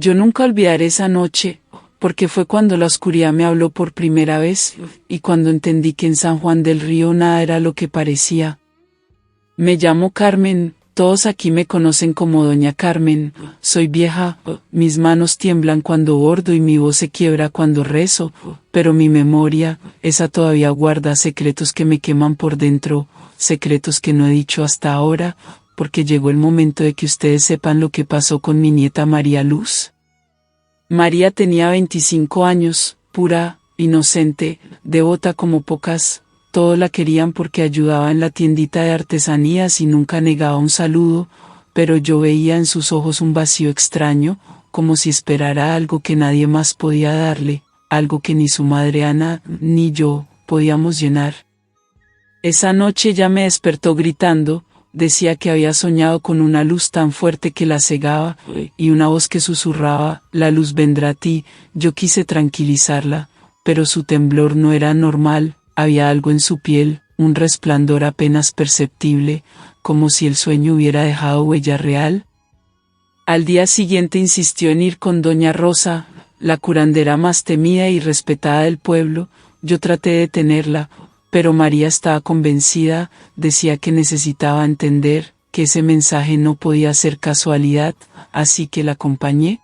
Yo nunca olvidaré esa noche, porque fue cuando la oscuridad me habló por primera vez, y cuando entendí que en San Juan del Río nada era lo que parecía. Me llamo Carmen, todos aquí me conocen como Doña Carmen, soy vieja, mis manos tiemblan cuando bordo y mi voz se quiebra cuando rezo, pero mi memoria, esa todavía guarda secretos que me queman por dentro, secretos que no he dicho hasta ahora, porque llegó el momento de que ustedes sepan lo que pasó con mi nieta María Luz. María tenía 25 años, pura, inocente, devota como pocas. Todos la querían porque ayudaba en la tiendita de artesanías y nunca negaba un saludo, pero yo veía en sus ojos un vacío extraño, como si esperara algo que nadie más podía darle, algo que ni su madre Ana ni yo podíamos llenar. Esa noche ella me despertó gritando, decía que había soñado con una luz tan fuerte que la cegaba, y una voz que susurraba, la luz vendrá a ti. Yo quise tranquilizarla, pero su temblor no era normal. Había algo en su piel, un resplandor apenas perceptible, como si el sueño hubiera dejado huella real. Al día siguiente insistió en ir con Doña Rosa, la curandera más temida y respetada del pueblo. Yo traté de detenerla, pero María estaba convencida, decía que necesitaba entender, que ese mensaje no podía ser casualidad, así que la acompañé.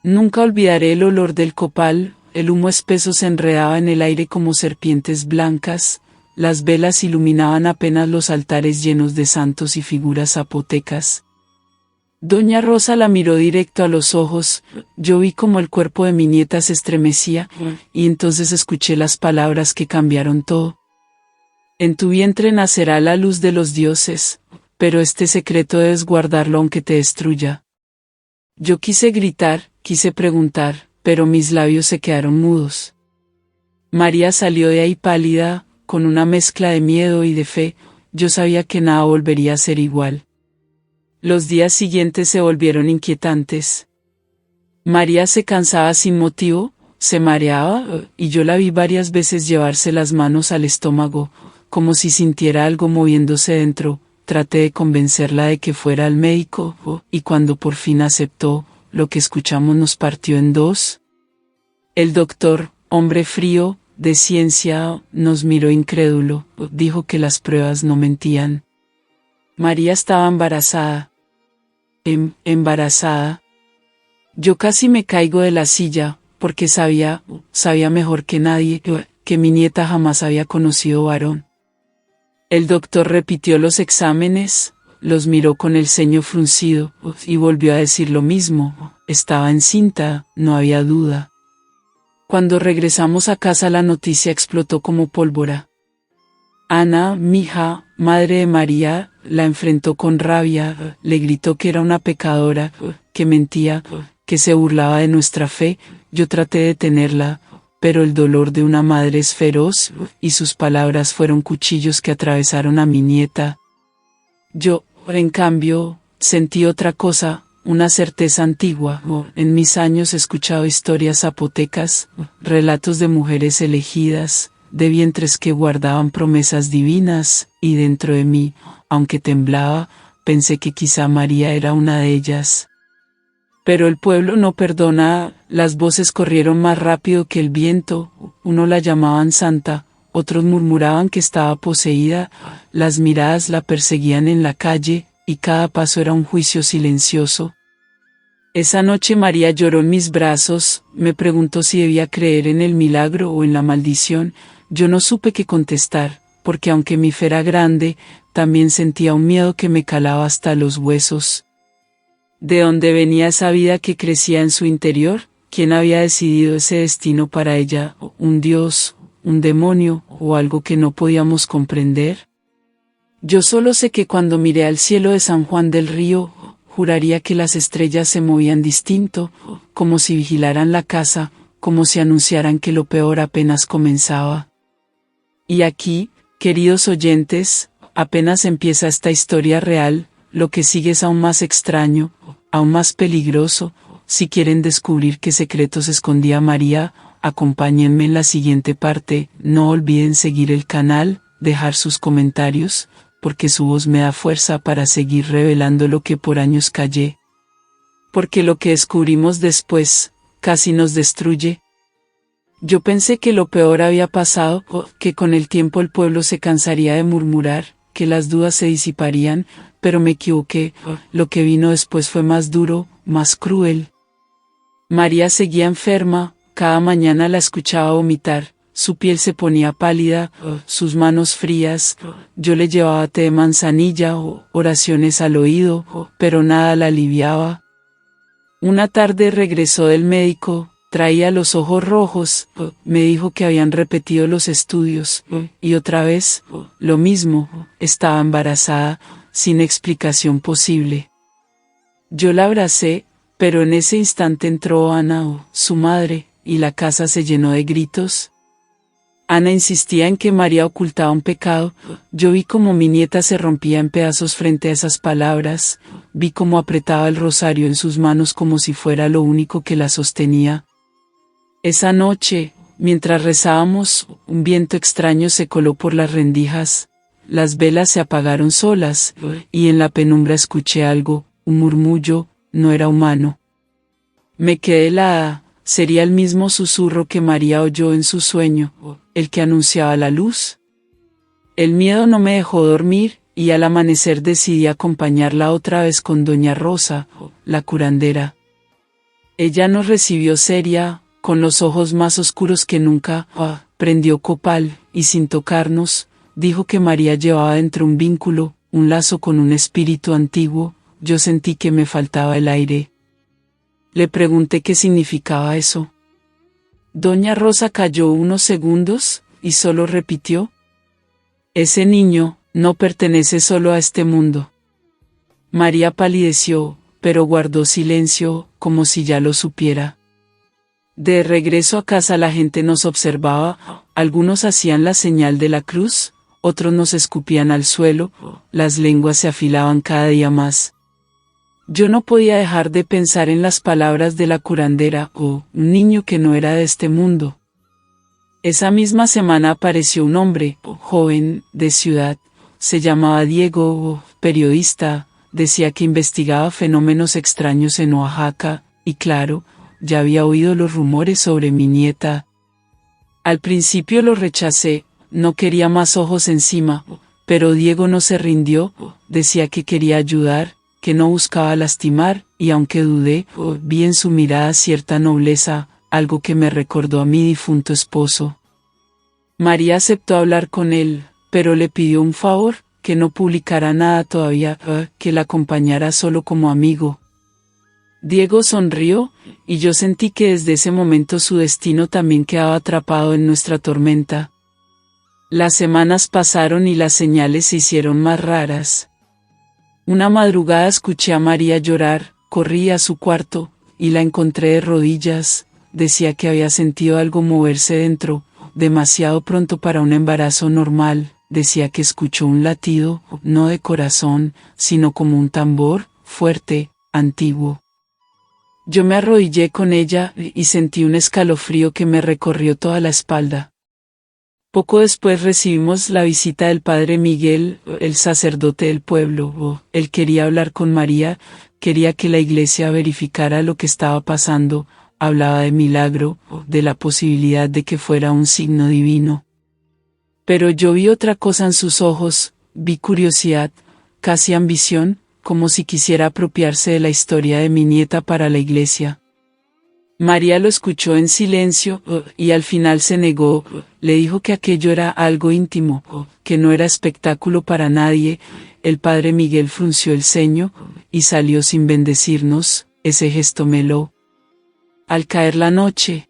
Nunca olvidaré el olor del copal. El humo espeso se enredaba en el aire como serpientes blancas, las velas iluminaban apenas los altares llenos de santos y figuras zapotecas. Doña Rosa la miró directo a los ojos, yo vi como el cuerpo de mi nieta se estremecía, y entonces escuché las palabras que cambiaron todo. En tu vientre nacerá la luz de los dioses, pero este secreto debes guardarlo aunque te destruya. Yo quise gritar, quise preguntar, pero mis labios se quedaron mudos. María salió de ahí pálida, con una mezcla de miedo y de fe. Yo sabía que nada volvería a ser igual. Los días siguientes se volvieron inquietantes. María se cansaba sin motivo, se mareaba, y yo la vi varias veces llevarse las manos al estómago, como si sintiera algo moviéndose dentro. Traté de convencerla de que fuera al médico, y cuando por fin aceptó, lo que escuchamos nos partió en dos. El doctor, hombre frío, de ciencia, nos miró incrédulo, dijo que las pruebas no mentían. María estaba embarazada. Embarazada. Yo casi me caigo de la silla, porque sabía mejor que nadie, que mi nieta jamás había conocido varón. El doctor repitió los exámenes, los miró con el ceño fruncido, y volvió a decir lo mismo, estaba encinta, no había duda. Cuando regresamos a casa la noticia explotó como pólvora. Ana, mi hija, madre de María, la enfrentó con rabia, le gritó que era una pecadora, que mentía, que se burlaba de nuestra fe. Yo traté de detenerla, pero el dolor de una madre es feroz, y sus palabras fueron cuchillos que atravesaron a mi nieta. Yo, en cambio, sentí otra cosa, una certeza antigua. En mis años he escuchado historias zapotecas, relatos de mujeres elegidas, de vientres que guardaban promesas divinas, y dentro de mí, aunque temblaba, pensé que quizá María era una de ellas. Pero el pueblo no perdona, las voces corrieron más rápido que el viento, uno la llamaban santa, otros murmuraban que estaba poseída, las miradas la perseguían en la calle, y cada paso era un juicio silencioso. Esa noche María lloró en mis brazos, me preguntó si debía creer en el milagro o en la maldición. Yo no supe qué contestar, porque aunque mi fe era grande, también sentía un miedo que me calaba hasta los huesos. ¿De dónde venía esa vida que crecía en su interior? ¿Quién había decidido ese destino para ella? ¿Un dios, un demonio, o algo que no podíamos comprender? Yo solo sé que cuando miré al cielo de San Juan del Río, juraría que las estrellas se movían distinto, como si vigilaran la casa, como si anunciaran que lo peor apenas comenzaba. Y aquí, queridos oyentes, apenas empieza esta historia real, lo que sigue es aún más extraño, aún más peligroso. Si quieren descubrir qué secretos escondía María, acompáñenme en la siguiente parte. No olviden seguir el canal, dejar sus comentarios, porque su voz me da fuerza para seguir revelando lo que por años callé. porque lo que descubrimos después casi nos destruye. Yo pensé que lo peor había pasado, que con el tiempo el pueblo se cansaría de murmurar, que las dudas se disiparían, pero me equivoqué. Lo que vino después fue más duro, más cruel. María seguía enferma, cada mañana la escuchaba vomitar, su piel se ponía pálida, sus manos frías, yo le llevaba té de manzanilla o oraciones al oído, pero nada la aliviaba. Una tarde regresó del médico, traía los ojos rojos, me dijo que habían repetido los estudios, y otra vez, lo mismo, estaba embarazada, sin explicación posible. Yo la abracé, pero en ese instante entró Ana, su madre, y la casa se llenó de gritos. Ana insistía en que María ocultaba un pecado. Yo vi cómo mi nieta se rompía en pedazos frente a esas palabras, vi cómo apretaba el rosario en sus manos como si fuera lo único que la sostenía. Esa noche, mientras rezábamos, un viento extraño se coló por las rendijas, las velas se apagaron solas, y en la penumbra escuché algo, un murmullo, no era humano. Me quedé helada, sería el mismo susurro que María oyó en su sueño, el que anunciaba la luz. El miedo no me dejó dormir, y al amanecer decidí acompañarla otra vez con doña Rosa, la curandera. Ella nos recibió seria, con los ojos más oscuros que nunca, prendió copal, y sin tocarnos, dijo que María llevaba dentro un vínculo, un lazo con un espíritu antiguo. Yo sentí que me faltaba el aire. Le pregunté qué significaba eso. Doña Rosa calló unos segundos, y solo repitió: ese niño no pertenece solo a este mundo. María palideció, pero guardó silencio, como si ya lo supiera. De regreso a casa la gente nos observaba, algunos hacían la señal de la cruz, otros nos escupían al suelo, las lenguas se afilaban cada día más. Yo no podía dejar de pensar en las palabras de la curandera, un niño que no era de este mundo. Esa misma semana apareció un hombre, joven, de ciudad, se llamaba Diego, periodista, decía que investigaba fenómenos extraños en Oaxaca, y claro, ya había oído los rumores sobre mi nieta. Al principio lo rechacé, no quería más ojos encima, pero Diego no se rindió, decía que quería ayudar, que no buscaba lastimar, y aunque dudé, vi en su mirada cierta nobleza, algo que me recordó a mi difunto esposo. María aceptó hablar con él, pero le pidió un favor, que no publicara nada todavía, que la acompañara solo como amigo. Diego sonrió, y yo sentí que desde ese momento su destino también quedaba atrapado en nuestra tormenta. Las semanas pasaron y las señales se hicieron más raras. Una madrugada escuché a María llorar, corrí a su cuarto, y la encontré de rodillas, decía que había sentido algo moverse dentro, demasiado pronto para un embarazo normal, decía que escuchó un latido, no de corazón, sino como un tambor, fuerte, antiguo. Yo me arrodillé con ella, y sentí un escalofrío que me recorrió toda la espalda. Poco después recibimos la visita del padre Miguel, el sacerdote del pueblo. Él quería hablar con María, quería que la iglesia verificara lo que estaba pasando, hablaba de milagro, de la posibilidad de que fuera un signo divino. Pero yo vi otra cosa en sus ojos, vi curiosidad, casi ambición, como si quisiera apropiarse de la historia de mi nieta para la iglesia. María lo escuchó en silencio, y al final se negó, le dijo que aquello era algo íntimo, que no era espectáculo para nadie. El padre Miguel frunció el ceño, y salió sin bendecirnos, ese gesto meló. Al caer la noche,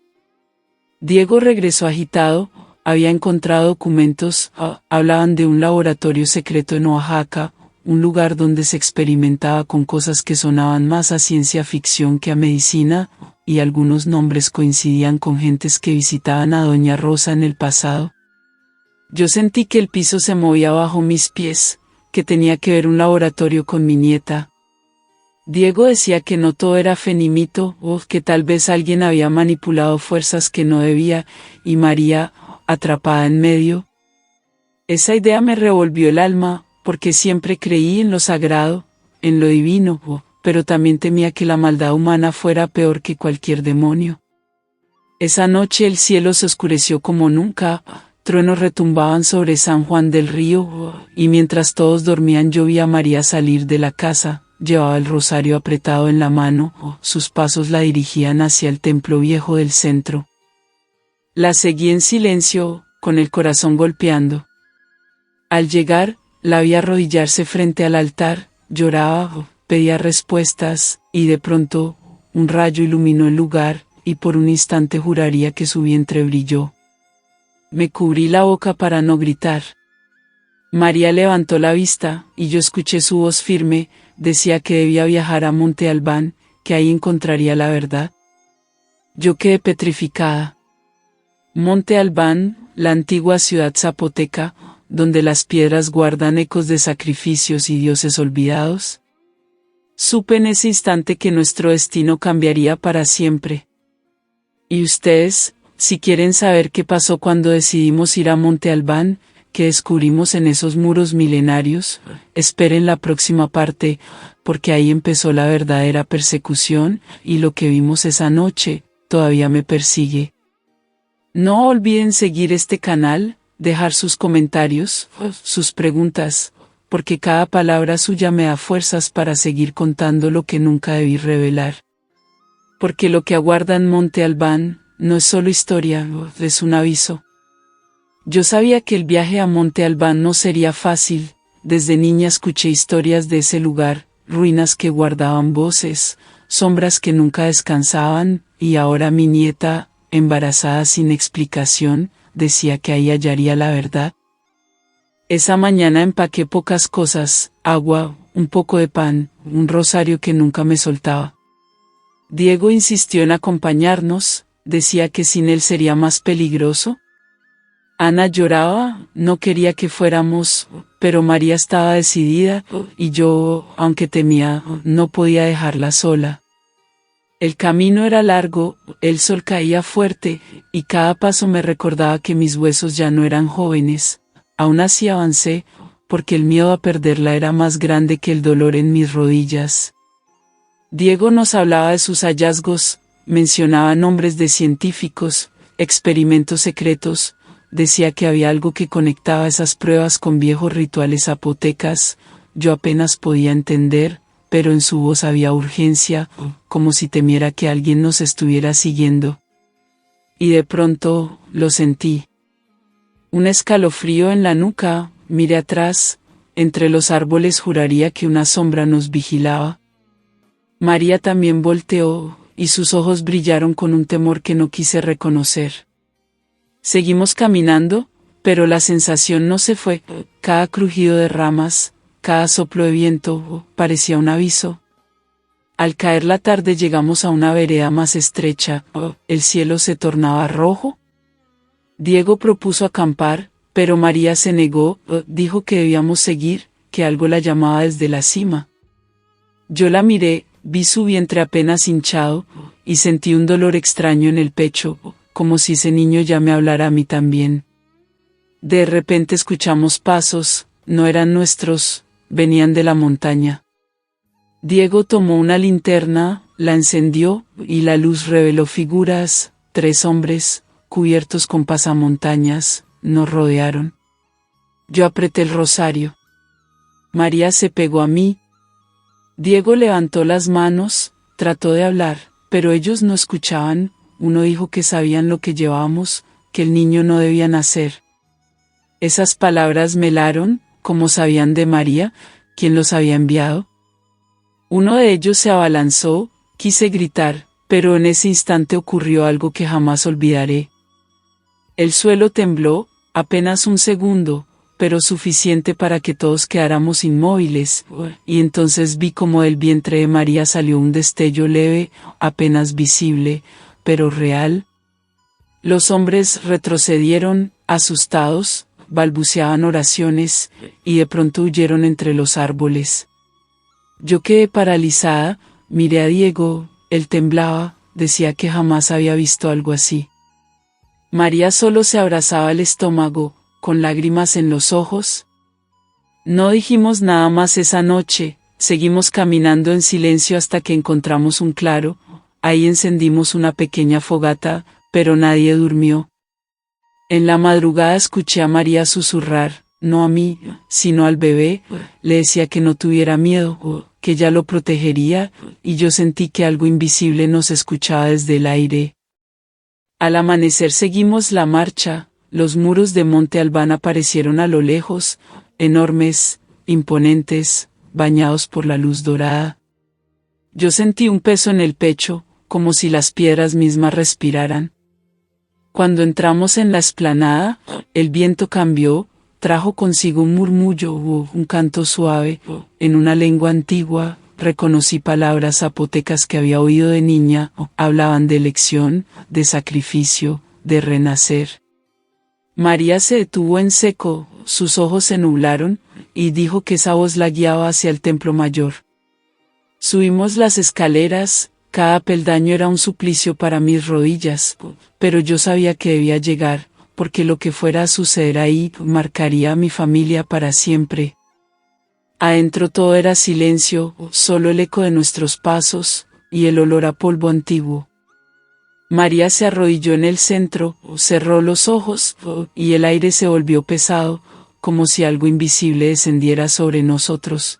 Diego regresó agitado, había encontrado documentos, hablaban de un laboratorio secreto en Oaxaca, un lugar donde se experimentaba con cosas que sonaban más a ciencia ficción que a medicina, y algunos nombres coincidían con gentes que visitaban a Doña Rosa en el pasado. Yo sentí que el piso se movía bajo mis pies, que tenía que ver un laboratorio con mi nieta. Diego decía que no todo era fe ni mito, o que tal vez alguien había manipulado fuerzas que no debía, y María, atrapada en medio. Esa idea me revolvió el alma, porque siempre creí en lo sagrado, en lo divino, pero también temía que la maldad humana fuera peor que cualquier demonio. Esa noche el cielo se oscureció como nunca, truenos retumbaban sobre San Juan del Río, y mientras todos dormían yo vi a María salir de la casa, llevaba el rosario apretado en la mano, sus pasos la dirigían hacia el templo viejo del centro. La seguí en silencio, con el corazón golpeando. Al llegar, la vi arrodillarse frente al altar, lloraba, pedía respuestas, y de pronto, un rayo iluminó el lugar, y por un instante juraría que su vientre brilló. Me cubrí la boca para no gritar. María levantó la vista, y yo escuché su voz firme, decía que debía viajar a Monte Albán, que ahí encontraría la verdad. Yo quedé petrificada. Monte Albán, la antigua ciudad zapoteca, donde las piedras guardan ecos de sacrificios y dioses olvidados. Supe en ese instante que nuestro destino cambiaría para siempre. Y ustedes, si quieren saber qué pasó cuando decidimos ir a Monte Albán, qué descubrimos en esos muros milenarios, esperen la próxima parte, porque ahí empezó la verdadera persecución, y lo que vimos esa noche, todavía me persigue. No olviden seguir este canal, dejar sus comentarios, sus preguntas, porque cada palabra suya me da fuerzas para seguir contando lo que nunca debí revelar. Porque lo que aguarda en Monte Albán, no es solo historia, es un aviso. Yo sabía que el viaje a Monte Albán no sería fácil, desde niña escuché historias de ese lugar, ruinas que guardaban voces, sombras que nunca descansaban, y ahora mi nieta, embarazada sin explicación, decía que ahí hallaría la verdad. Esa mañana empaqué pocas cosas, agua, un poco de pan, un rosario que nunca me soltaba. Diego insistió en acompañarnos, decía que sin él sería más peligroso. Ana lloraba, no quería que fuéramos, pero María estaba decidida, y yo, aunque temía, no podía dejarla sola. El camino era largo, el sol caía fuerte, y cada paso me recordaba que mis huesos ya no eran jóvenes. Aún así avancé, porque el miedo a perderla era más grande que el dolor en mis rodillas. Diego nos hablaba de sus hallazgos, mencionaba nombres de científicos, experimentos secretos, decía que había algo que conectaba esas pruebas con viejos rituales zapotecas. Yo apenas podía entender, pero en su voz había urgencia, como si temiera que alguien nos estuviera siguiendo. Y de pronto, lo sentí. Un escalofrío en la nuca, miré atrás, entre los árboles juraría que una sombra nos vigilaba. María también volteó, y sus ojos brillaron con un temor que no quise reconocer. Seguimos caminando, pero la sensación no se fue, cada crujido de ramas, cada soplo de viento, parecía un aviso. Al caer la tarde llegamos a una vereda más estrecha, el cielo se tornaba rojo. Diego propuso acampar, pero María se negó, dijo que debíamos seguir, que algo la llamaba desde la cima. Yo la miré, vi su vientre apenas hinchado, y sentí un dolor extraño en el pecho, como si ese niño ya me hablara a mí también. De repente escuchamos pasos, no eran nuestros, venían de la montaña. Diego tomó una linterna, la encendió, y la luz reveló figuras, 3 hombres, cubiertos con pasamontañas, nos rodearon. Yo apreté el rosario. María se pegó a mí. Diego levantó las manos, trató de hablar, pero ellos no escuchaban. Uno dijo que sabían lo que llevábamos, que el niño no debía nacer. Esas palabras me helaron, como sabían de María, quien los había enviado. Uno de ellos se abalanzó, quise gritar, pero en ese instante ocurrió algo que jamás olvidaré. El suelo tembló, apenas un segundo, pero suficiente para que todos quedáramos inmóviles, y entonces vi como del vientre de María salió un destello leve, apenas visible, pero real. Los hombres retrocedieron, asustados, balbuceaban oraciones, y de pronto huyeron entre los árboles. Yo quedé paralizada, miré a Diego, él temblaba, decía que jamás había visto algo así. María solo se abrazaba el estómago, con lágrimas en los ojos. No dijimos nada más esa noche, Seguimos caminando en silencio hasta que encontramos un claro. Ahí encendimos una pequeña fogata, pero nadie durmió. En la madrugada escuché a María susurrar, no a mí, sino al bebé. Le decía que no tuviera miedo, que ya lo protegería, y yo sentí que algo invisible nos escuchaba desde el aire. Al amanecer seguimos la marcha. Los muros de Monte Albán aparecieron a lo lejos, enormes, imponentes, bañados por la luz dorada. Yo sentí un peso en el pecho, como si las piedras mismas respiraran. Cuando entramos en la explanada, el viento cambió, trajo consigo un murmullo, un canto suave, en una lengua antigua. Reconocí palabras zapotecas que había oído de niña, hablaban de elección, de sacrificio, de renacer. María se detuvo en seco, sus ojos se nublaron, y dijo que esa voz la guiaba hacia el templo mayor. Subimos las escaleras, cada peldaño era un suplicio para mis rodillas, pero yo sabía que debía llegar, porque lo que fuera a suceder ahí marcaría a mi familia para siempre. Adentro todo era silencio, solo el eco de nuestros pasos, y el olor a polvo antiguo. María se arrodilló en el centro, cerró los ojos, y el aire se volvió pesado, como si algo invisible descendiera sobre nosotros.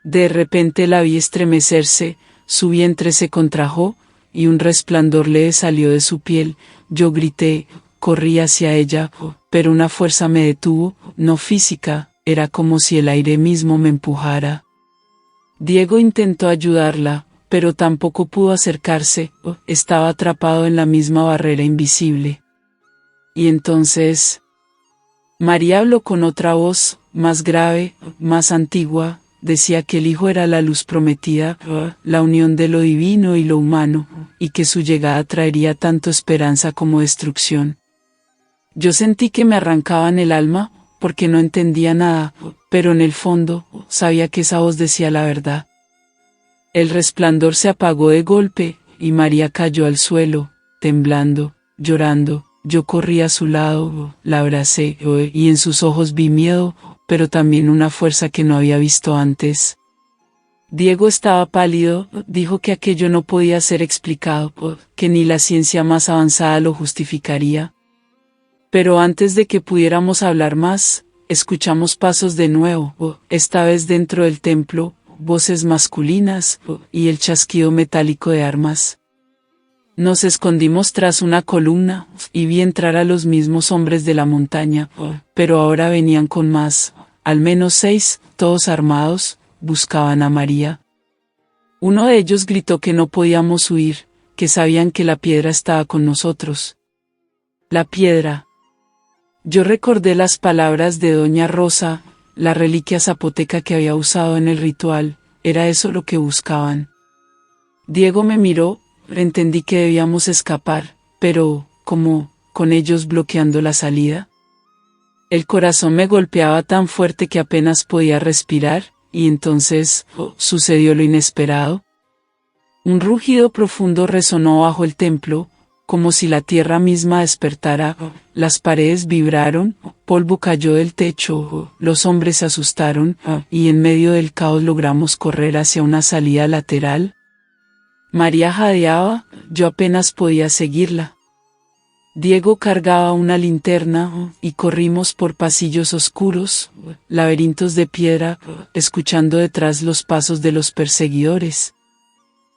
De repente la vi estremecerse, su vientre se contrajo, y un resplandor leve salió de su piel. Yo grité, corrí hacia ella, pero una fuerza me detuvo, no física, era como si el aire mismo me empujara. Diego intentó ayudarla, pero tampoco pudo acercarse, estaba atrapado en la misma barrera invisible. Y entonces, María habló con otra voz, más grave, más antigua, decía que el Hijo era la luz prometida, la unión de lo divino y lo humano, y que su llegada traería tanto esperanza como destrucción. Yo sentí que me arrancaban el alma, porque no entendía nada, pero en el fondo, sabía que esa voz decía la verdad. El resplandor se apagó de golpe, y María cayó al suelo, temblando, llorando. Yo corrí a su lado, la abracé, y en sus ojos vi miedo, pero también una fuerza que no había visto antes. Diego estaba pálido, dijo que aquello no podía ser explicado, que ni la ciencia más avanzada lo justificaría. Pero antes de que pudiéramos hablar más, escuchamos pasos de nuevo, esta vez dentro del templo, voces masculinas, y el chasquido metálico de armas. Nos escondimos tras una columna, y vi entrar a los mismos hombres de la montaña, pero ahora venían con más, al menos 6, todos armados, buscaban a María. Uno de ellos gritó que no podíamos huir, que sabían que la piedra estaba con nosotros. La piedra. Yo recordé las palabras de Doña Rosa, la reliquia zapoteca que había usado en el ritual, era eso lo que buscaban. Diego me miró, entendí que debíamos escapar, pero, ¿cómo, con ellos bloqueando la salida? El corazón me golpeaba tan fuerte que apenas podía respirar, y entonces, sucedió lo inesperado. Un rugido profundo resonó bajo el templo, como si la tierra misma despertara, las paredes vibraron, polvo cayó del techo, los hombres se asustaron, y en medio del caos logramos correr hacia una salida lateral. María jadeaba, yo apenas podía seguirla. Diego cargaba una linterna, y corrimos por pasillos oscuros, laberintos de piedra, escuchando detrás los pasos de los perseguidores.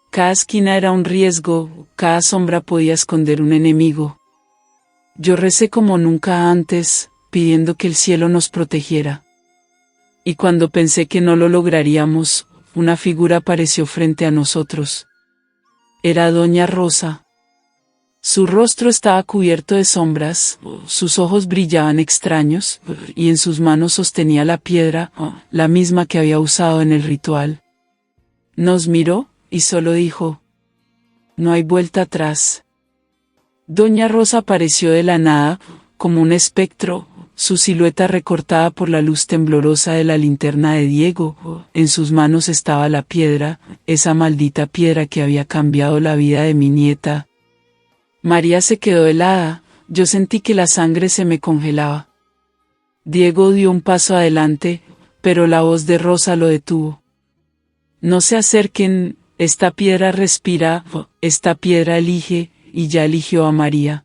Cada esquina era un riesgo, cada sombra podía esconder un enemigo. Yo recé como nunca antes, pidiendo que el cielo nos protegiera. Y cuando pensé que no lo lograríamos, una figura apareció frente a nosotros. Era Doña Rosa. Su rostro estaba cubierto de sombras, sus ojos brillaban extraños, y en sus manos sostenía la piedra, la misma que había usado en el ritual. Nos miró, y solo dijo: no hay vuelta atrás. Doña Rosa apareció de la nada, como un espectro, su silueta recortada por la luz temblorosa de la linterna de Diego. En sus manos estaba la piedra, esa maldita piedra que había cambiado la vida de mi nieta. María se quedó helada, yo sentí que la sangre se me congelaba. Diego dio un paso adelante, pero la voz de Rosa lo detuvo. No se acerquen, esta piedra respira, esta piedra elige, y ya eligió a María.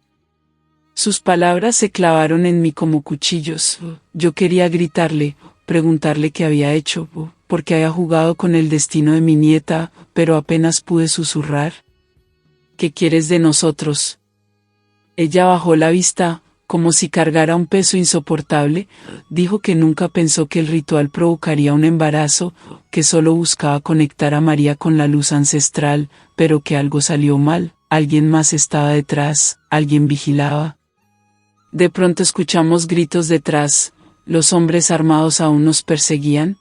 Sus palabras se clavaron en mí como cuchillos. Yo quería gritarle, preguntarle qué había hecho, porque había jugado con el destino de mi nieta, pero apenas pude susurrar. ¿Qué quieres de nosotros? Ella bajó la vista, como si cargara un peso insoportable, dijo que nunca pensó que el ritual provocaría un embarazo, que solo buscaba conectar a María con la luz ancestral, pero que algo salió mal, alguien más estaba detrás, alguien vigilaba. De pronto escuchamos gritos detrás, los hombres armados aún nos perseguían.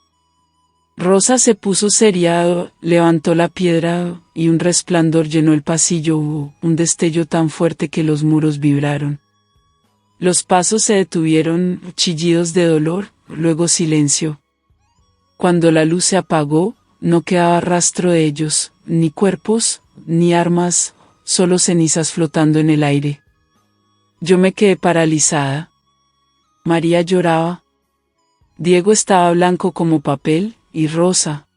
Rosa se puso seria, levantó la piedra, y un resplandor llenó el pasillo, un destello tan fuerte que los muros vibraron. Los pasos se detuvieron, chillidos de dolor, luego silencio. Cuando la luz se apagó, no quedaba rastro de ellos, ni cuerpos, ni armas, solo cenizas flotando en el aire. Yo me quedé paralizada. María lloraba. Diego estaba blanco como papel, y Rosa.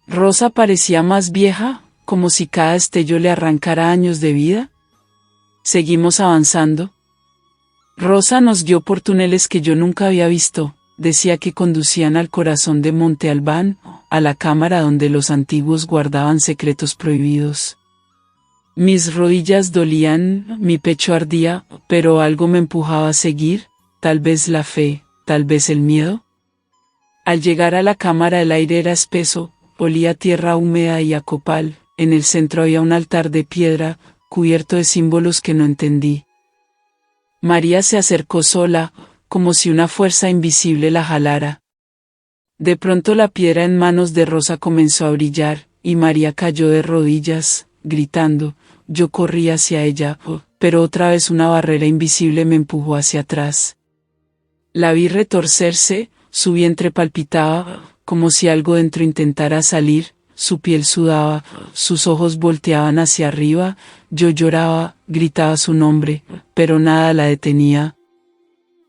Rosa parecía más vieja, como si cada destello le arrancara años de vida. Seguimos avanzando. Rosa nos guió por túneles que yo nunca había visto, decía que conducían al corazón de Monte Albán, a la cámara donde los antiguos guardaban secretos prohibidos. Mis rodillas dolían, mi pecho ardía, pero algo me empujaba a seguir, tal vez la fe, tal vez el miedo. Al llegar a la cámara el aire era espeso, olía a tierra húmeda y a copal, en el centro había un altar de piedra, cubierto de símbolos que no entendí. María se acercó sola, como si una fuerza invisible la jalara. De pronto la piedra en manos de Rosa comenzó a brillar, y María cayó de rodillas, gritando. Yo corrí hacia ella, pero otra vez una barrera invisible me empujó hacia atrás. La vi retorcerse, su vientre palpitaba, como si algo dentro intentara salir, su piel sudaba, sus ojos volteaban hacia arriba, yo lloraba, gritaba su nombre, pero nada la detenía.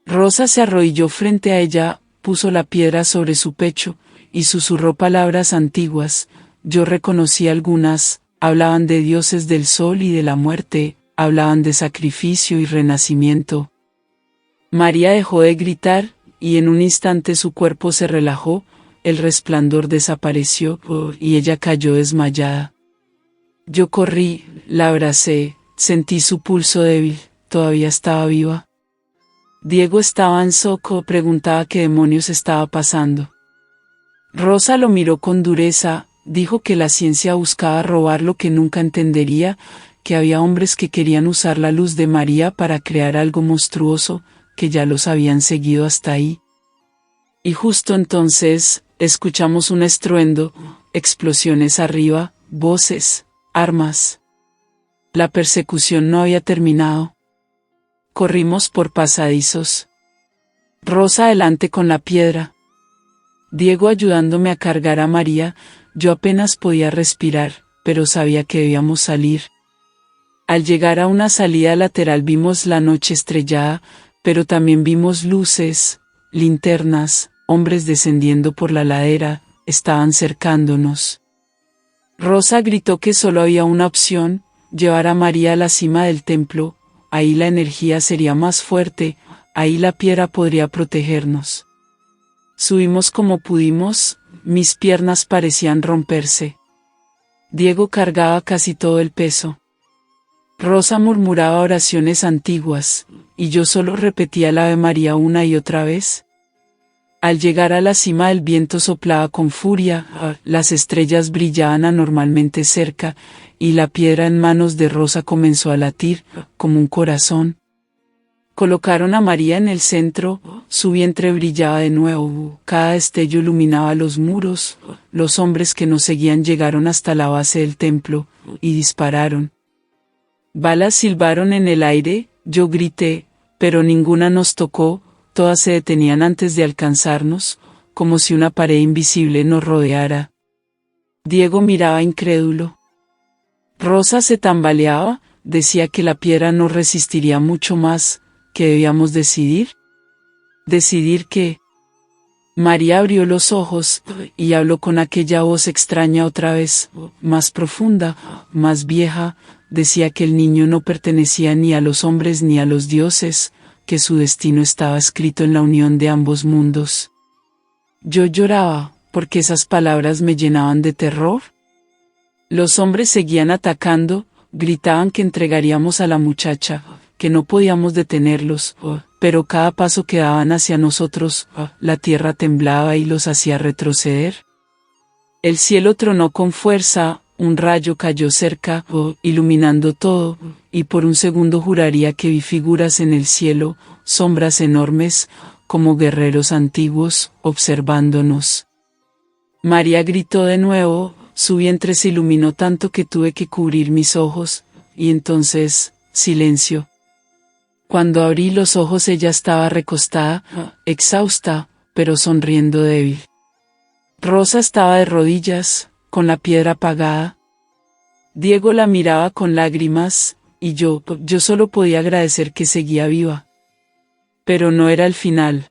Rosa se arrodilló frente a ella, puso la piedra sobre su pecho, y susurró palabras antiguas. Yo reconocí algunas, hablaban de dioses del sol y de la muerte, hablaban de sacrificio y renacimiento. María dejó de gritar, y en un instante su cuerpo se relajó, el resplandor desapareció, y ella cayó desmayada. Yo corrí, la abracé, sentí su pulso débil, todavía estaba viva. Diego estaba en shock, preguntaba qué demonios estaba pasando. Rosa lo miró con dureza, dijo que la ciencia buscaba robar lo que nunca entendería, que había hombres que querían usar la luz de María para crear algo monstruoso, que ya los habían seguido hasta ahí. Y justo entonces, escuchamos un estruendo, explosiones arriba, voces, armas. La persecución no había terminado. Corrimos por pasadizos. Rosa adelante con la piedra. Diego ayudándome a cargar a María, yo apenas podía respirar, pero sabía que debíamos salir. Al llegar a una salida lateral vimos la noche estrellada, pero también vimos luces, linternas, hombres descendiendo por la ladera, estaban cercándonos. Rosa gritó que solo había una opción, llevar a María a la cima del templo, ahí la energía sería más fuerte, ahí la piedra podría protegernos. Subimos como pudimos, mis piernas parecían romperse. Diego cargaba casi todo el peso. Rosa murmuraba oraciones antiguas, y yo solo repetía el Ave María una y otra vez. Al llegar a la cima el viento soplaba con furia, las estrellas brillaban anormalmente cerca, y la piedra en manos de Rosa comenzó a latir, como un corazón. Colocaron a María en el centro, su vientre brillaba de nuevo, cada destello iluminaba los muros, los hombres que nos seguían llegaron hasta la base del templo, y dispararon. Balas silbaron en el aire, yo grité, pero ninguna nos tocó, todas se detenían antes de alcanzarnos, como si una pared invisible nos rodeara. Diego miraba incrédulo. Rosa se tambaleaba, decía que la piedra no resistiría mucho más, que debíamos decidir. ¿Decidir qué? María abrió los ojos, y habló con aquella voz extraña otra vez, más profunda, más vieja. Decía que el niño no pertenecía ni a los hombres ni a los dioses, que su destino estaba escrito en la unión de ambos mundos. Yo lloraba, porque esas palabras me llenaban de terror. Los hombres seguían atacando, gritaban que entregaríamos a la muchacha, que no podíamos detenerlos, pero cada paso que daban hacia nosotros, la tierra temblaba y los hacía retroceder. El cielo tronó con fuerza, un rayo cayó cerca, iluminando todo, y por un segundo juraría que vi figuras en el cielo, sombras enormes, como guerreros antiguos, observándonos. María gritó de nuevo, su vientre se iluminó tanto que tuve que cubrir mis ojos, y entonces, silencio. Cuando abrí los ojos ella estaba recostada, exhausta, pero sonriendo débil. Rosa estaba de rodillas, con la piedra apagada. Diego la miraba con lágrimas, y yo solo podía agradecer que seguía viva. Pero no era el final.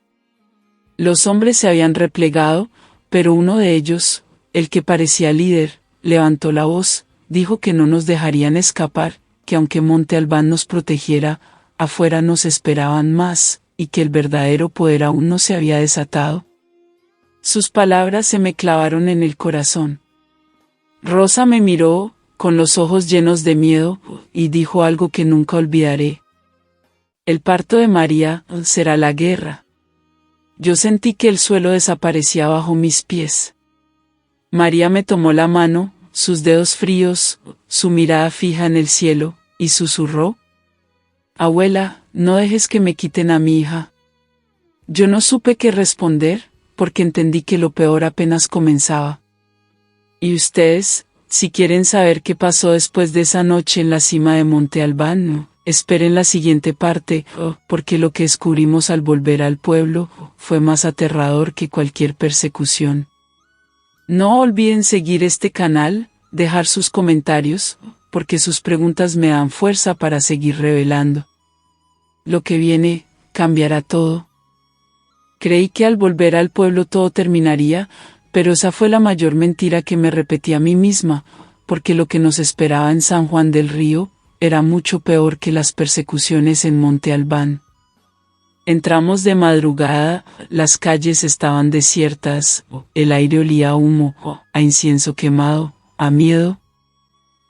Los hombres se habían replegado, pero uno de ellos, el que parecía líder, levantó la voz, dijo que no nos dejarían escapar, que aunque Monte Albán nos protegiera, afuera nos esperaban más, y que el verdadero poder aún no se había desatado. Sus palabras se me clavaron en el corazón. Rosa me miró, con los ojos llenos de miedo, y dijo algo que nunca olvidaré. El parto de María será la guerra. Yo sentí que el suelo desaparecía bajo mis pies. María me tomó la mano, sus dedos fríos, su mirada fija en el cielo, y susurró: «Abuela, no dejes que me quiten a mi hija». Yo no supe qué responder, porque entendí que lo peor apenas comenzaba. Y ustedes, si quieren saber qué pasó después de esa noche en la cima de Monte Albán, esperen la siguiente parte, porque lo que descubrimos al volver al pueblo fue más aterrador que cualquier persecución. No olviden seguir este canal, dejar sus comentarios, porque sus preguntas me dan fuerza para seguir revelando. Lo que viene, cambiará todo. Creí que al volver al pueblo todo terminaría, pero esa fue la mayor mentira que me repetí a mí misma, porque lo que nos esperaba en San Juan del Río era mucho peor que las persecuciones en Monte Albán. Entramos de madrugada, las calles estaban desiertas, el aire olía a humo, a incienso quemado, a miedo.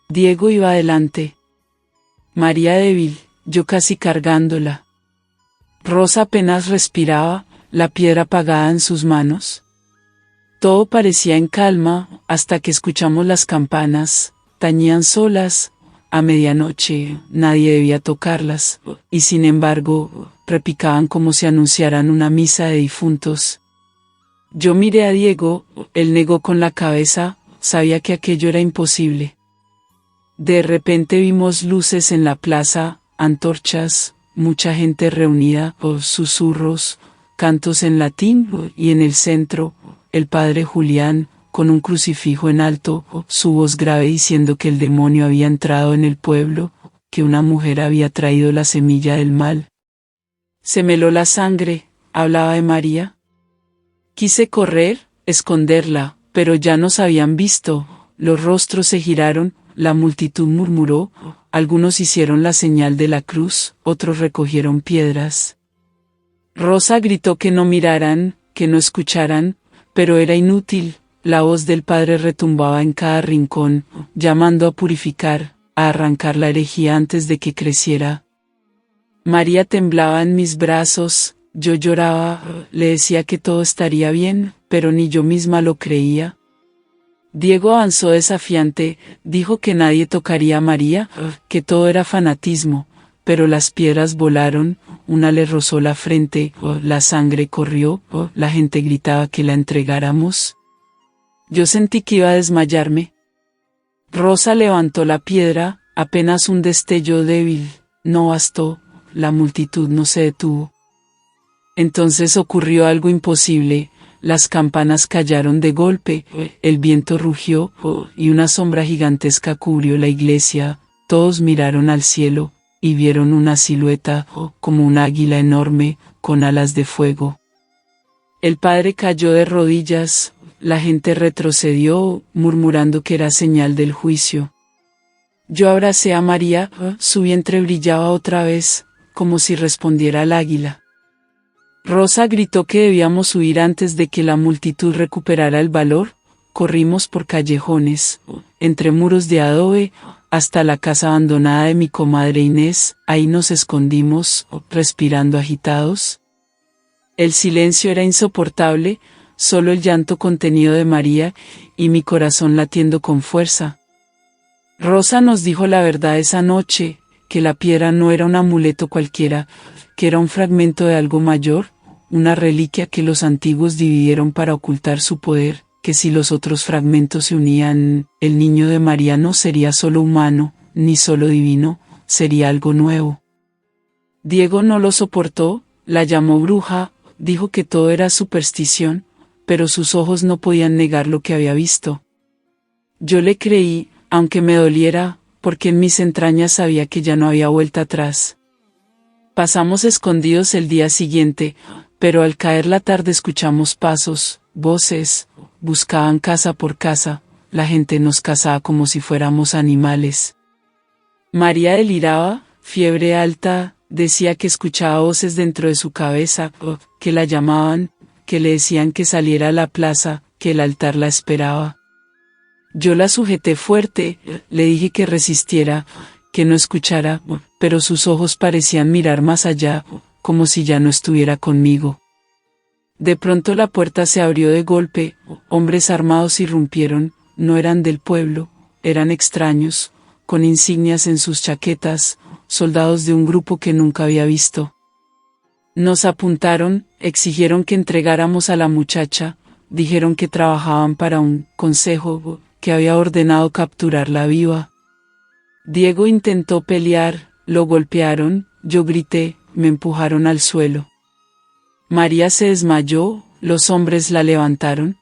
Diego iba adelante. María débil, yo casi cargándola. Rosa apenas respiraba, la piedra apagada en sus manos. Todo parecía en calma, hasta que escuchamos las campanas, tañían solas. A medianoche, nadie debía tocarlas, y sin embargo, repicaban como si anunciaran una misa de difuntos. Yo miré a Diego, él negó con la cabeza, sabía que aquello era imposible. De repente vimos luces en la plaza, antorchas, mucha gente reunida, susurros, cantos en latín, y en el centro, el padre Julián, con un crucifijo en alto, su voz grave diciendo que el demonio había entrado en el pueblo, que una mujer había traído la semilla del mal. Se me heló la sangre, hablaba de María. Quise correr, esconderla, pero ya nos habían visto, los rostros se giraron, la multitud murmuró, algunos hicieron la señal de la cruz, otros recogieron piedras. Rosa gritó que no miraran, que no escucharan, pero era inútil. La voz del Padre retumbaba en cada rincón, llamando a purificar, a arrancar la herejía antes de que creciera. María temblaba en mis brazos, yo lloraba, le decía que todo estaría bien, pero ni yo misma lo creía. Diego avanzó desafiante, dijo que nadie tocaría a María, que todo era fanatismo, pero las piedras volaron, una le rozó la frente, la sangre corrió, la gente gritaba que la entregáramos. Yo sentí que iba a desmayarme. Rosa levantó la piedra, apenas un destello débil, no bastó, la multitud no se detuvo. Entonces ocurrió algo imposible, las campanas callaron de golpe, el viento rugió, y una sombra gigantesca cubrió la iglesia, todos miraron al cielo, y vieron una silueta, como un águila enorme, con alas de fuego. El padre cayó de rodillas, la gente retrocedió, murmurando que era señal del juicio. Yo abracé a María, su vientre brillaba otra vez, como si respondiera al águila. Rosa gritó que debíamos huir antes de que la multitud recuperara el valor. Corrimos por callejones, entre muros de adobe, hasta la casa abandonada de mi comadre Inés. Ahí nos escondimos, respirando agitados. El silencio era insoportable, solo el llanto contenido de María, y mi corazón latiendo con fuerza. Rosa nos dijo la verdad esa noche, que la piedra no era un amuleto cualquiera, que era un fragmento de algo mayor, una reliquia que los antiguos dividieron para ocultar su poder, que si los otros fragmentos se unían, el niño de María no sería solo humano, ni solo divino, sería algo nuevo. Diego no lo soportó, la llamó bruja, dijo que todo era superstición, pero sus ojos no podían negar lo que había visto. Yo le creí, aunque me doliera, porque en mis entrañas sabía que ya no había vuelta atrás. Pasamos escondidos el día siguiente, pero al caer la tarde escuchamos pasos, voces, buscaban casa por casa, la gente nos cazaba como si fuéramos animales. María deliraba, fiebre alta, decía que escuchaba voces dentro de su cabeza, que la llamaban, que le decían que saliera a la plaza, que el altar la esperaba. Yo la sujeté fuerte, le dije que resistiera, que no escuchara, pero sus ojos parecían mirar más allá, como si ya no estuviera conmigo. De pronto la puerta se abrió de golpe, hombres armados irrumpieron, no eran del pueblo, eran extraños, con insignias en sus chaquetas, soldados de un grupo que nunca había visto. Nos apuntaron, exigieron que entregáramos a la muchacha, dijeron que trabajaban para un consejo, que había ordenado capturarla viva. Diego intentó pelear, lo golpearon, yo grité, me empujaron al suelo. María se desmayó, los hombres la levantaron.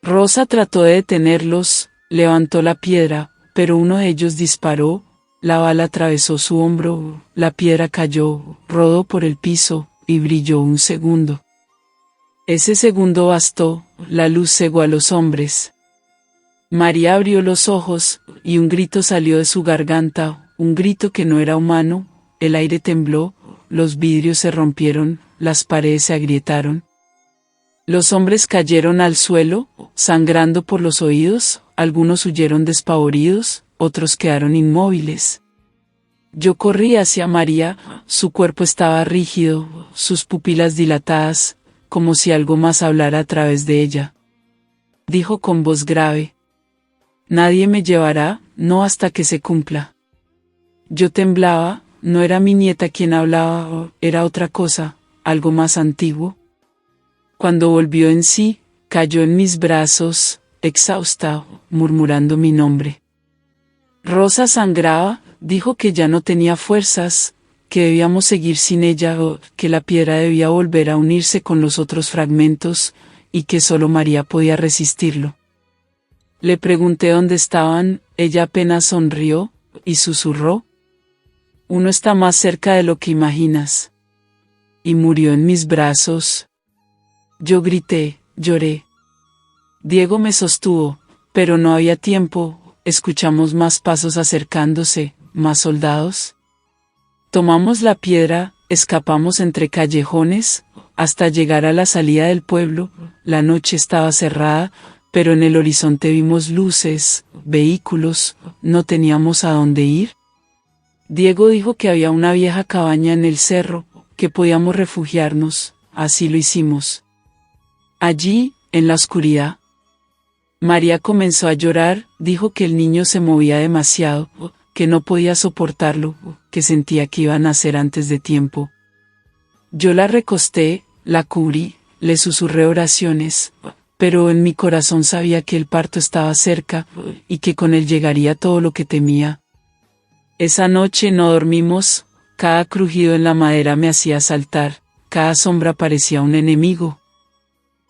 Rosa trató de detenerlos, levantó la piedra, pero uno de ellos disparó, la bala atravesó su hombro, la piedra cayó, rodó por el piso, y brilló un segundo. Ese segundo bastó, la luz cegó a los hombres. María abrió los ojos, y un grito salió de su garganta, un grito que no era humano, el aire tembló, los vidrios se rompieron, las paredes se agrietaron. Los hombres cayeron al suelo, sangrando por los oídos, algunos huyeron despavoridos, otros quedaron inmóviles. Yo corrí hacia María, su cuerpo estaba rígido, sus pupilas dilatadas, como si algo más hablara a través de ella. Dijo con voz grave: «Nadie me llevará, no hasta que se cumpla». Yo temblaba, no era mi nieta quien hablaba, era otra cosa, algo más antiguo. Cuando volvió en sí, cayó en mis brazos, exhausta, murmurando mi nombre. Rosa sangraba, dijo que ya no tenía fuerzas, que debíamos seguir sin ella, que la piedra debía volver a unirse con los otros fragmentos, y que solo María podía resistirlo. Le pregunté dónde estaban, ella apenas sonrió, y susurró: «Uno está más cerca de lo que imaginas». Y murió en mis brazos. Yo grité, lloré. Diego me sostuvo, pero no había tiempo, escuchamos más pasos acercándose, más soldados. Tomamos la piedra, escapamos entre callejones, hasta llegar a la salida del pueblo. La noche estaba cerrada, pero en el horizonte vimos luces, vehículos, no teníamos a dónde ir. Diego dijo que había una vieja cabaña en el cerro, que podíamos refugiarnos, así lo hicimos. Allí, en la oscuridad, María comenzó a llorar, dijo que el niño se movía demasiado, que no podía soportarlo, que sentía que iba a nacer antes de tiempo. Yo la recosté, la cubrí, le susurré oraciones, pero en mi corazón sabía que el parto estaba cerca, y que con él llegaría todo lo que temía. Esa noche no dormimos, cada crujido en la madera me hacía saltar, cada sombra parecía un enemigo.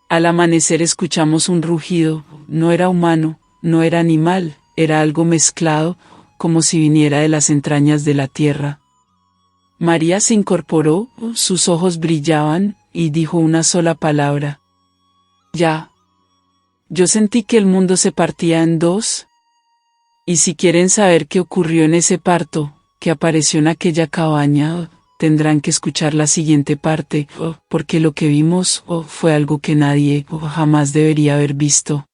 Al amanecer escuchamos un rugido, no era humano, no era animal, era algo mezclado, como si viniera de las entrañas de la tierra. María se incorporó, sus ojos brillaban, y dijo una sola palabra. Ya. Yo sentí que el mundo se partía en dos. Y si quieren saber qué ocurrió en ese parto, que apareció en aquella cabaña, tendrán que escuchar la siguiente parte, porque lo que vimos fue algo que nadie jamás debería haber visto.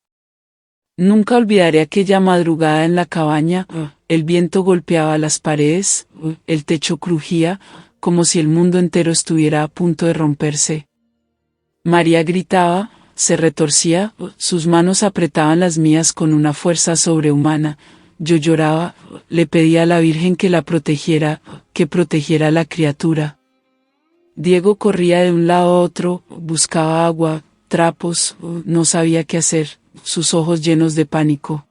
Nunca olvidaré aquella madrugada en la cabaña, el viento golpeaba las paredes, el techo crujía, como si el mundo entero estuviera a punto de romperse. María gritaba, se retorcía, sus manos apretaban las mías con una fuerza sobrehumana. Yo lloraba, le pedía a la Virgen que la protegiera, que protegiera a la criatura. Diego corría de un lado a otro, buscaba agua, trapos, no sabía qué hacer, sus ojos llenos de pánico.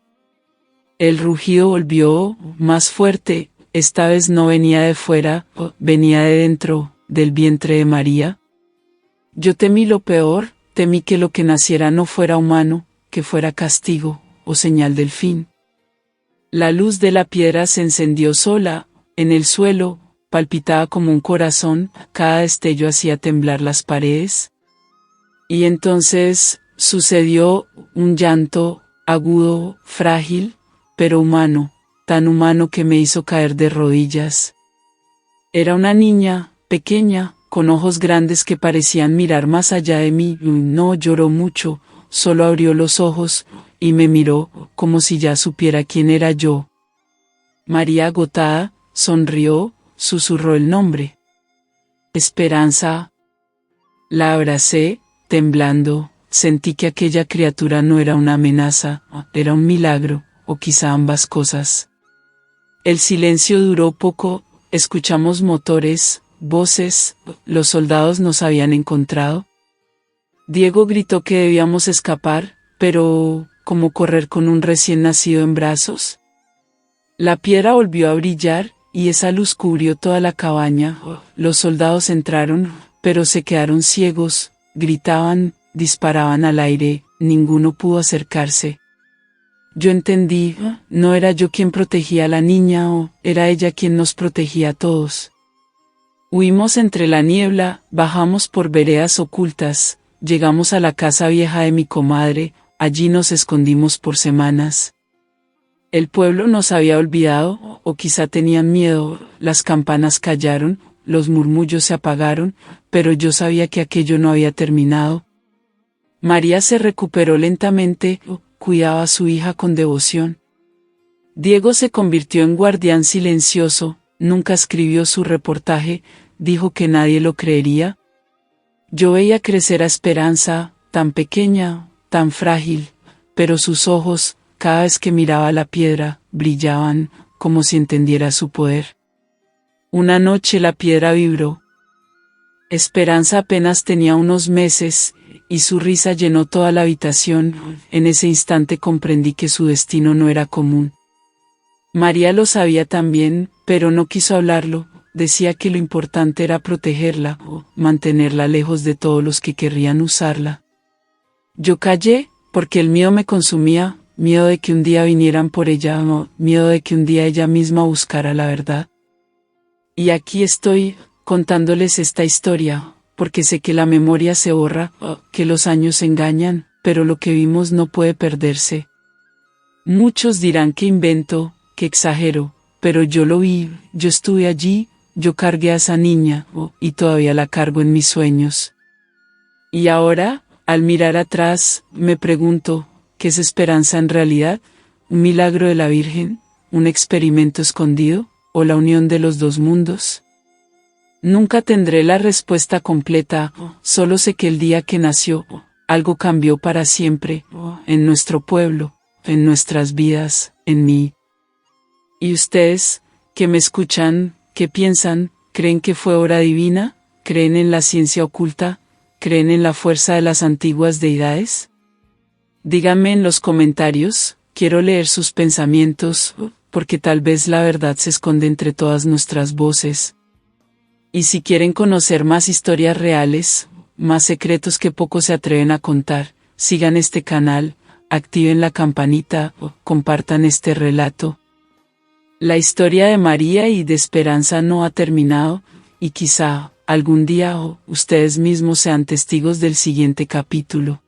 El rugido volvió, más fuerte, esta vez no venía de fuera, venía de dentro, del vientre de María. Yo temí lo peor, temí que lo que naciera no fuera humano, que fuera castigo, o señal del fin. La luz de la piedra se encendió sola, en el suelo, palpitaba como un corazón, cada destello hacía temblar las paredes. Y entonces, sucedió un llanto, agudo, frágil, pero humano, tan humano que me hizo caer de rodillas. Era una niña, pequeña, con ojos grandes que parecían mirar más allá de mí. No lloró mucho, solo abrió los ojos, y me miró, como si ya supiera quién era yo. María, agotada, sonrió, susurró el nombre. Esperanza. La abracé, temblando, sentí que aquella criatura no era una amenaza, era un milagro, o quizá ambas cosas. El silencio duró poco, escuchamos motores, voces, los soldados nos habían encontrado. Diego gritó que debíamos escapar, pero ¿cómo correr con un recién nacido en brazos? La piedra volvió a brillar, y esa luz cubrió toda la cabaña. Los soldados entraron, pero se quedaron ciegos, gritaban, disparaban al aire, ninguno pudo acercarse. Yo entendí, no era yo quien protegía a la niña, era ella quien nos protegía a todos. Huimos entre la niebla, bajamos por veredas ocultas, llegamos a la casa vieja de mi comadre, allí nos escondimos por semanas. El pueblo nos había olvidado, o quizá tenían miedo, las campanas callaron, los murmullos se apagaron, pero yo sabía que aquello no había terminado. María se recuperó lentamente, cuidaba a su hija con devoción. Diego se convirtió en guardián silencioso, nunca escribió su reportaje, dijo que nadie lo creería. Yo veía crecer a Esperanza, tan pequeña, tan frágil, pero sus ojos, cada vez que miraba la piedra, brillaban, como si entendiera su poder. Una noche la piedra vibró. Esperanza apenas tenía unos meses, y su risa llenó toda la habitación. En ese instante comprendí que su destino no era común. María lo sabía también, pero no quiso hablarlo. Decía que lo importante era protegerla, mantenerla lejos de todos los que querrían usarla. Yo callé, porque el miedo me consumía, miedo de que un día vinieran por ella, miedo de que un día ella misma buscara la verdad. Y aquí estoy, contándoles esta historia, porque sé que la memoria se borra, que los años engañan, pero lo que vimos no puede perderse. Muchos dirán que invento, que exagero, pero yo lo vi, yo estuve allí, yo cargué a esa niña, y todavía la cargo en mis sueños. Y ahora, al mirar atrás, me pregunto, ¿qué es Esperanza en realidad? ¿Un milagro de la Virgen? ¿Un experimento escondido? ¿O la unión de los dos mundos? Nunca tendré la respuesta completa, solo sé que el día que nació, algo cambió para siempre, en nuestro pueblo, en nuestras vidas, en mí. ¿Y ustedes, que me escuchan, qué piensan? ¿Creen que fue obra divina? ¿Creen en la ciencia oculta? ¿Creen en la fuerza de las antiguas deidades? Díganme en los comentarios, quiero leer sus pensamientos, porque tal vez la verdad se esconde entre todas nuestras voces. Y si quieren conocer más historias reales, más secretos que pocos se atreven a contar, sigan este canal, activen la campanita, compartan este relato. La historia de María y de Esperanza no ha terminado, y quizá Algún día ustedes mismos sean testigos del siguiente capítulo.